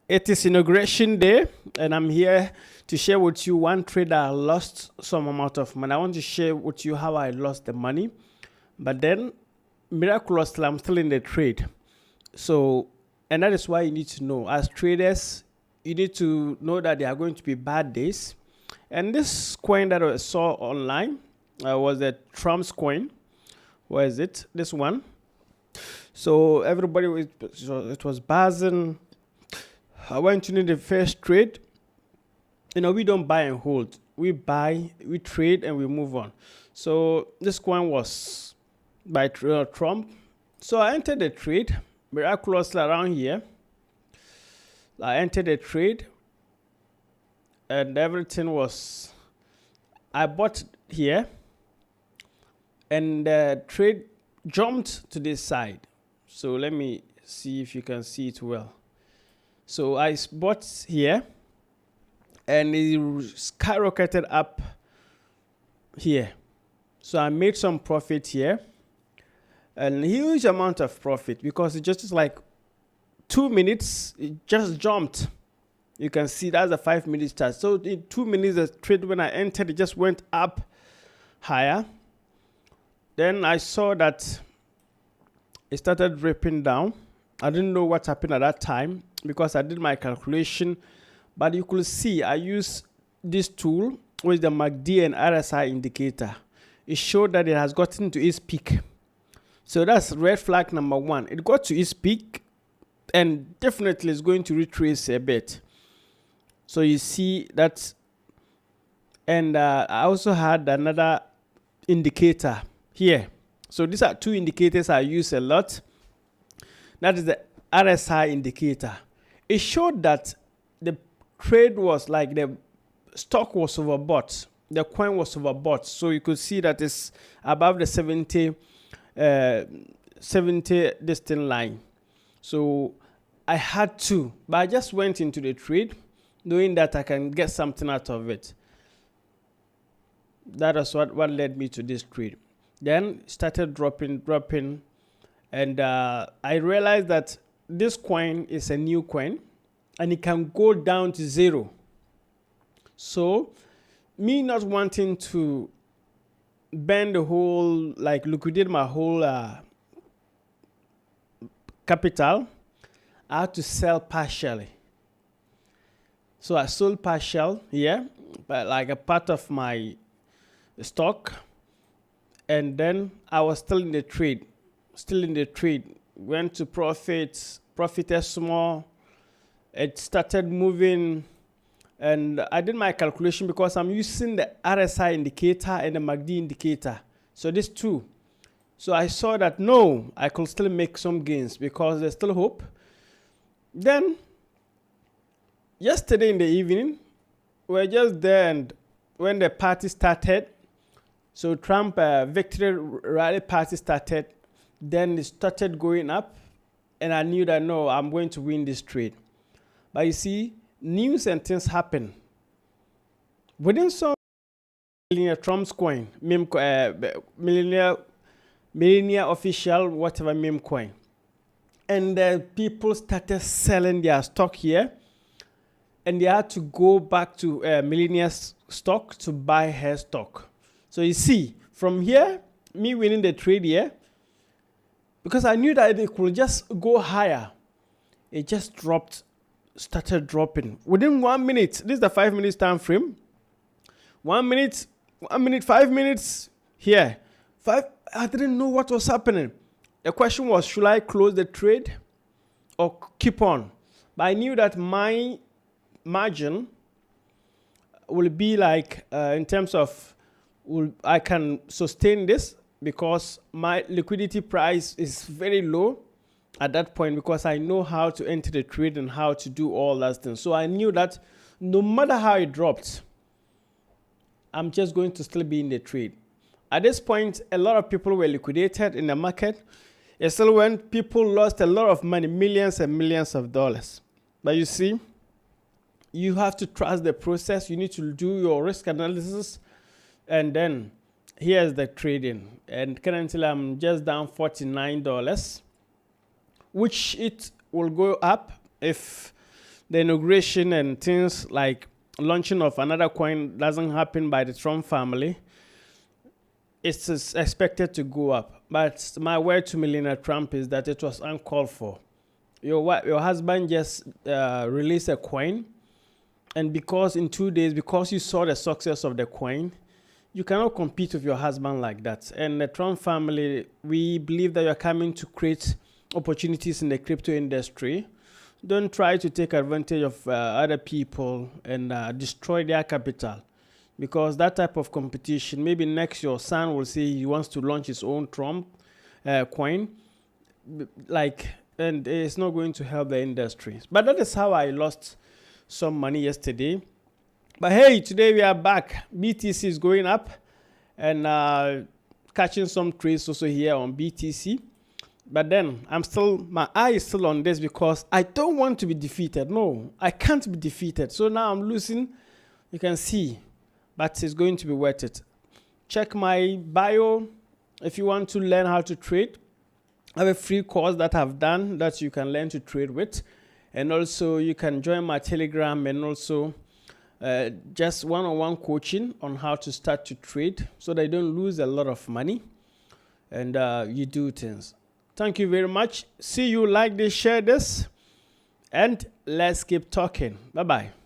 It is inauguration day, and I'm here to share with you one trade that I lost some amount of money. I want to share with you how I lost the money, but then miraculously, I'm still in the trade. So, and that is why you need to know, as traders, you need to know that there are going to be bad days. And this coin that I saw online was a Trump's coin. Where is it? This one. So everybody was, it was buzzing. I went to the first trade. We don't buy and hold. We buy, we trade, and we move on. So this coin was by Trump. So I entered the trade miraculously around here. I entered the trade, and everything was. I bought here, and the trade jumped to this side. So let me see if you can see it well. So I bought here, and it skyrocketed up here. So I made some profit here, and a huge amount of profit, because it just like 2 minutes, it just jumped. You can see that's a 5 minute chart. So in 2 minutes, the trade, when I entered, it just went up higher. Then I saw that it started dripping down. I didn't know what happened at that time because I did my calculation, but you could see I used this tool with the MACD and RSI indicator. It showed that it has gotten to its peak. So that's red flag number one. It got to its peak and definitely is going to retrace a bit. So you see that. And I also had another indicator here. So these are two indicators I use a lot. That is the RSI indicator. It showed that the trade was like the stock was overbought. The coin was overbought. So you could see that it's above the 70 distant line. So I had to, but I just went into the trade knowing that I can get something out of it. That is what led me to this trade. Then started dropping. And I realized that this coin is a new coin and it can go down to zero. So me not wanting to burn the whole, like liquidate my whole capital, I had to sell partially. So I sold partial here, but like a part of my stock. And then I was still in the trade. Went to profited small. It started moving, and I did my calculation because I'm using the RSI indicator and the MACD indicator. So these two. So I saw that no, I could still make some gains because there's still hope. Then yesterday in the evening, we were just there, and when the party started, so Trump victory rally party started. Then it started going up, and I knew that no, I'm going to win this trade. But you see, news and things happen. Within some Trump's coin, millionaire official, whatever meme coin, and people started selling their stock here, and they had to go back to millionaire's stock to buy her stock. So you see, from here, me winning the trade here, because I knew that it could just go higher. It just started dropping. Within 1 minute, this is the 5 minutes time frame. 1 minute, 5 minutes here. I didn't know what was happening. The question was, should I close the trade or keep on? But I knew that my margin will be like, in terms of, I can sustain this, because my liquidity price is very low at that point, because I know how to enter the trade and how to do all that things. So I knew that no matter how it dropped, I'm just going to still be in the trade. At this point, a lot of people were liquidated in the market. It's still when people lost a lot of money, millions and millions of dollars. But you see, you have to trust the process. You need to do your risk analysis, and then here's the trading. And currently I'm just down $49, which it will go up if the inauguration and things like launching of another coin doesn't happen by the Trump family, it's expected to go up. But my word to Millionaire Trump is that it was uncalled for. Your husband just released a coin, and because in 2 days, because you saw the success of the coin, you cannot compete with your husband like that. And the Trump family, we believe that you're coming to create opportunities in the crypto industry. Don't try to take advantage of other people and destroy their capital, because that type of competition, maybe next your son will say he wants to launch his own Trump coin, and it's not going to help the industry. But that is how I lost some money yesterday. But hey, today we are back. BTC is going up, and catching some trades also here on BTC. But then my eye is still on this because I don't want to be defeated. No, I can't be defeated. So now I'm losing. You can see, but it's going to be worth it. Check my bio if you want to learn how to trade. I have a free course that I've done that you can learn to trade with. And also you can join my Telegram and also just one-on-one coaching on how to start to trade so that you don't lose a lot of money and you do things. Thank you very much. See you, like this, share this, and let's keep talking. Bye-bye.